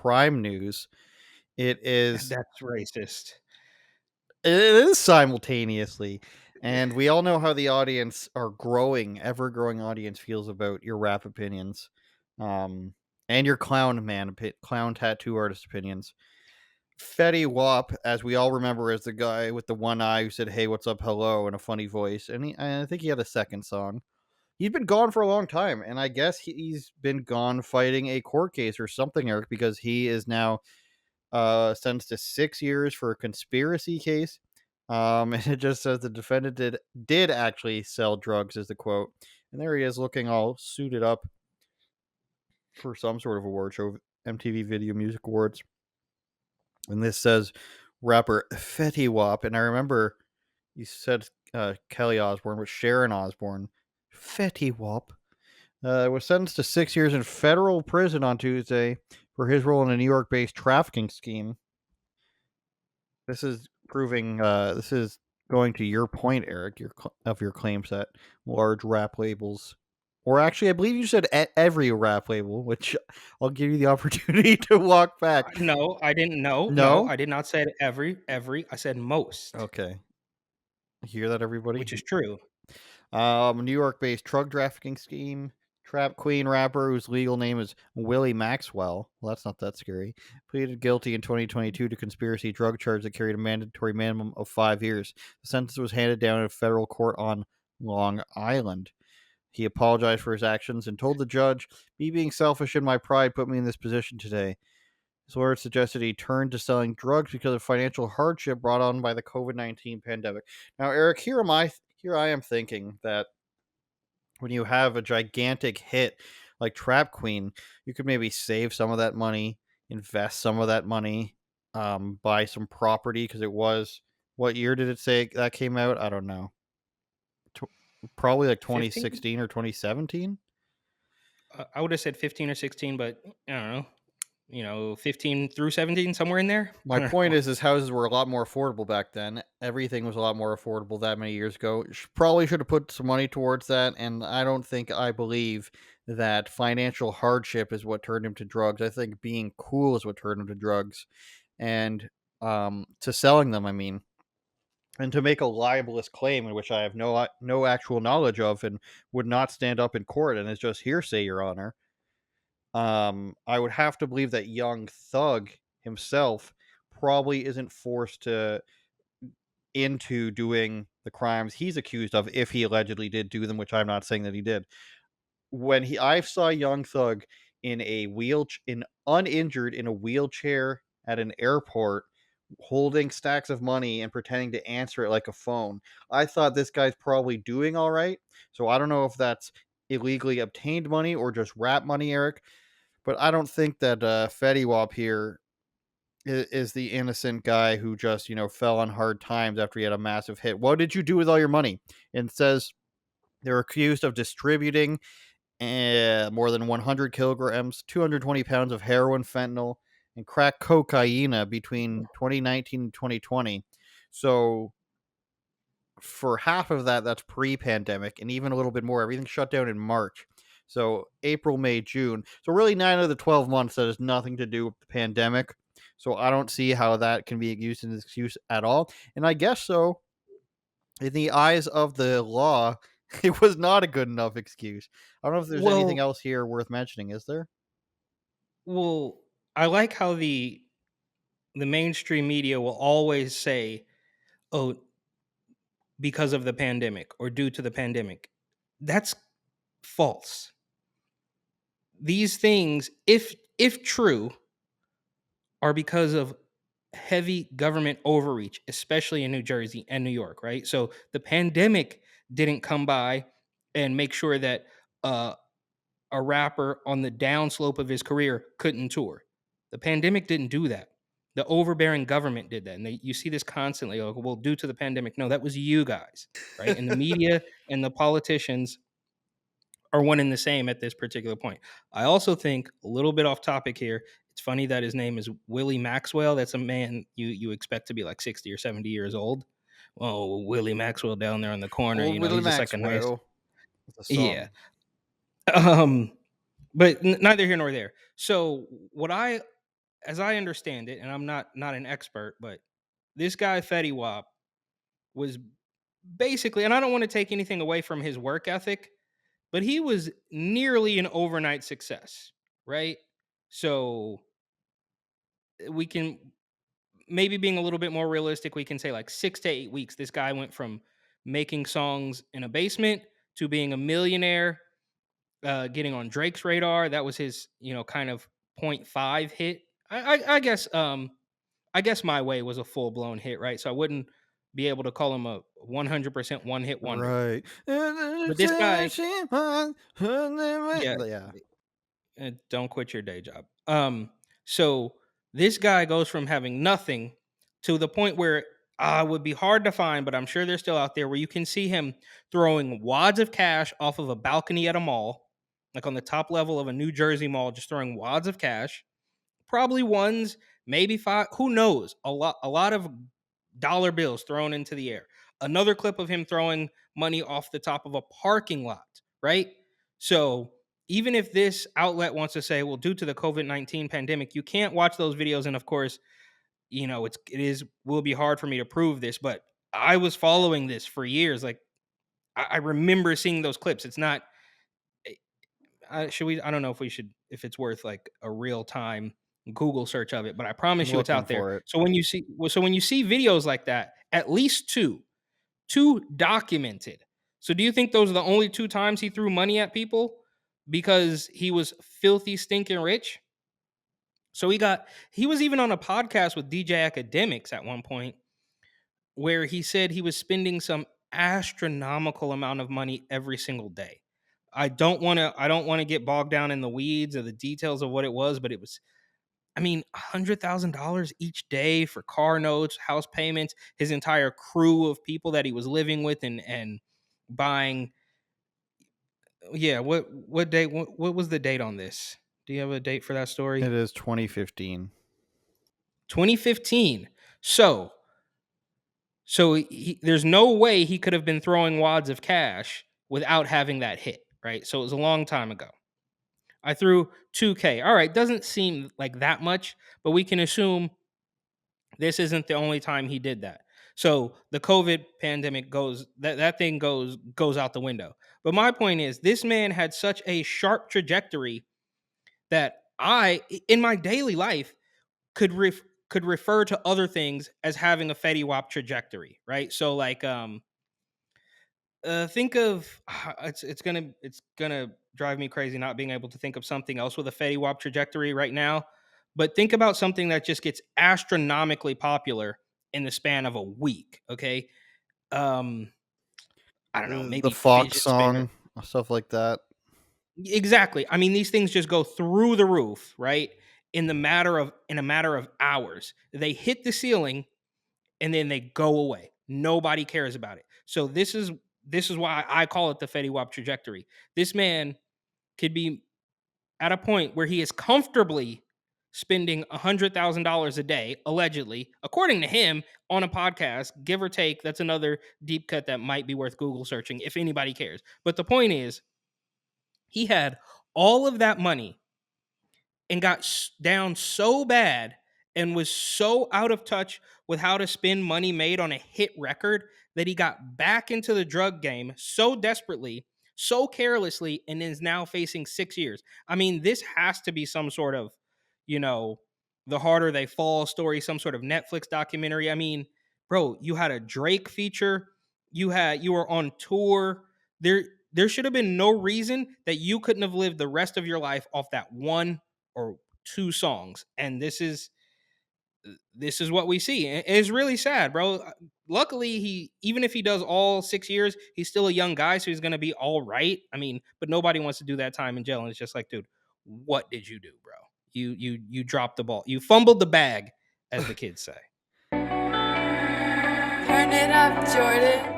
crime news. It is That's racist. it is simultaneously, and we all know how the audience, our growing, ever growing audience, feels about your rap opinions, um, and your clown tattoo artist opinions. Fetty Wap, as we all remember, is the guy with the one eye who said, "Hey, what's up, hello," in a funny voice, and I think he had a second song. He's been gone for a long time, and I guess he's been gone fighting a court case or something, Eric, because he is now sentenced to 6 years for a conspiracy case. And it just says the defendant did actually sell drugs, is the quote. And there he is, looking all suited up for some sort of award show, MTV Video Music Awards. And this says rapper Fetty Wap, and I remember you said Kelly Osbourne, but Sharon Osbourne. Fetty Wap was sentenced to 6 years in federal prison on Tuesday for his role in a New York-based trafficking scheme. This is proving. This is going to your point, Eric, of your claims that large rap labels, or actually, I believe you said every rap label, which I'll give you the opportunity to walk back. No, I didn't know. No, No. I did not say every. I said most, Okay. Hear that, everybody? which is true. New York-based drug trafficking scheme. Trap queen rapper whose legal name is Willie Maxwell. Well, that's not that scary. Pleaded guilty in 2022 to conspiracy drug charge that carried a mandatory minimum of 5 years. The sentence was handed down in a federal court on Long Island. He apologized for his actions and told the judge, "Me being selfish and my pride put me in this position today." His lawyer suggested he turned to selling drugs because of financial hardship brought on by the COVID-19 pandemic. Now, Eric, here I am thinking that when you have a gigantic hit like Trap Queen, you could maybe save some of that money, invest some of that money, buy some property because it was, what year did it say that came out? I don't know. Tw- Probably like 15? 2016 or 2017. I would have said 15 or 16, but I don't know. 15 through 17, somewhere in there. I My don't point know. is houses were a lot more affordable back then. Everything was a lot more affordable that many years ago. Probably should have put some money towards that, and I believe that financial hardship is what turned him to drugs. I think being cool is what turned him to drugs, and to selling them. I mean, and to make a libelous claim in which I have no actual knowledge of and would not stand up in court and is just hearsay, Your Honor. I would have to believe that young Thug himself probably isn't forced to into doing the crimes he's accused of if he allegedly did do them, which I'm not saying that he did. When he I saw young Thug in a uninjured in a wheelchair at an airport holding stacks of money and pretending to answer it like a phone. I thought this guy's probably doing all right. So I don't know if that's illegally obtained money or just rap money, Eric. But I don't think that Fetty Wap here is the innocent guy who just, fell on hard times after he had a massive hit. What did you do with all your money? And it says they're accused of distributing more than 100 kilograms, 220 pounds of heroin, fentanyl, and crack cocaine between 2019 and 2020. So for half of that, that's pre-pandemic, and even a little bit more. Everything shut down in March. So April, May, June. So really 9 of the 12 months that has nothing to do with the pandemic. So I don't see how that can be used as an excuse at all. And I guess so, in the eyes of the law, it was not a good enough excuse. I don't know if there's anything Well, else here worth mentioning, is there? well, I like how the mainstream media will always say, "Oh, because of the pandemic or due to the pandemic." That's false. These things, if true, are because of heavy government overreach, especially in New Jersey and New York, right? So the pandemic didn't come by and make sure that uh, a rapper on the downslope of his career couldn't tour. The pandemic didn't do that. The overbearing government did that. And you see this constantly. Like, well, due to the pandemic, no, that was you guys, right? And the media and the politicians are one and the same at this particular point. I also think, a little bit off topic here, it's funny that his name is Willie Maxwell. That's a man you expect to be like 60 or 70 years old. Oh, Willie Maxwell down there in the corner, Old Willie he's just like a nice, Maxwell. It's a yeah. song. Um, but neither here nor there. So what I as I understand it, and I'm not an expert, but this guy Fetty Wap was basically, and I don't want to take anything away from his work ethic, but he was nearly an overnight success, right? So we can, maybe being a little bit more realistic, we can say like 6 to 8 weeks. This guy went from making songs in a basement to being a millionaire, getting on Drake's radar. That was his, kind of .5 hit. I guess I guess My Way was a full blown hit, right? So I wouldn't be able to call him a 100% one hit wonder. Right. But this guy, yeah, Yeah. don't quit your day job. So this guy goes from having nothing to the point where would be hard to find, but I'm sure they're still out there, where you can see him throwing wads of cash off of a balcony at a mall, like on the top level of a New Jersey mall, just throwing wads of cash, probably ones, maybe five, who knows? A lot of dollar bills thrown into the air. Another clip of him throwing money off the top of a parking lot, right? So even if this outlet wants to say, well, due to the COVID-19 pandemic, you can't watch those videos. And of course, it will be hard for me to prove this, but I was following this for years. Like I remember seeing those clips. It's not, should we, I don't know if we should, if it's worth like a real time Google search of it, but I I'm promise you it's looking out there. for it. So when you see videos like that, at least two documented. So do you think those are the only two times he threw money at people because he was filthy stinking rich? So he was even on a podcast with DJ Academics at one point, where he said he was spending some astronomical amount of money every single day. I don't want to get bogged down in the weeds or the details of what it was, but it was, I mean, $100,000 each day for car notes, house payments, his entire crew of people that he was living with, and buying. Yeah, what date? What was the date on this? Do you have a date for that story? It is 2015. 2015. So there's no way he could have been throwing wads of cash without having that hit, right? So it was a long time ago. I threw 2K. All right, doesn't seem like that much, but we can assume this isn't the only time he did that. So the COVID pandemic that thing goes out the window. But my point is, this man had such a sharp trajectory that in my daily life, could refer to other things as having a Fetty Wap trajectory, right? So like think of it's gonna drive me crazy not being able to think of something else with a Fetty Wap trajectory right now. But think about something that just gets astronomically popular in the span of a week. Okay, um, I don't know, The maybe Fox fidget spinner. song, stuff like that. Exactly. I mean, these things just go through the roof, right? In a matter of hours, they hit the ceiling and then they go away. Nobody cares about it. So this is why I call it the Fetty Wap trajectory. This man could be at a point where he is comfortably spending $100,000 a day, allegedly, according to him, on a podcast, give or take. That's another deep cut that might be worth Google searching if anybody cares. But the point is, he had all of that money and got down so bad and was so out of touch with how to spend money made on a hit record that he got back into the drug game so desperately, so carelessly, and is now facing 6 years. I mean, this has to be some sort of, you know, the harder they fall story, some sort of Netflix documentary. I mean, bro, you had a Drake feature, you were on tour. There should have been no reason that you couldn't have lived the rest of your life off that one or two songs. And this is what we see. It's really sad, bro. Luckily, he, even if he does all 6 years, he's still a young guy, so he's gonna be all right. I mean, but nobody wants to do that time in jail. And it's just like, dude, what did you do, bro? You dropped the ball. You fumbled the bag, as the kids say. Turn it up, Jordan.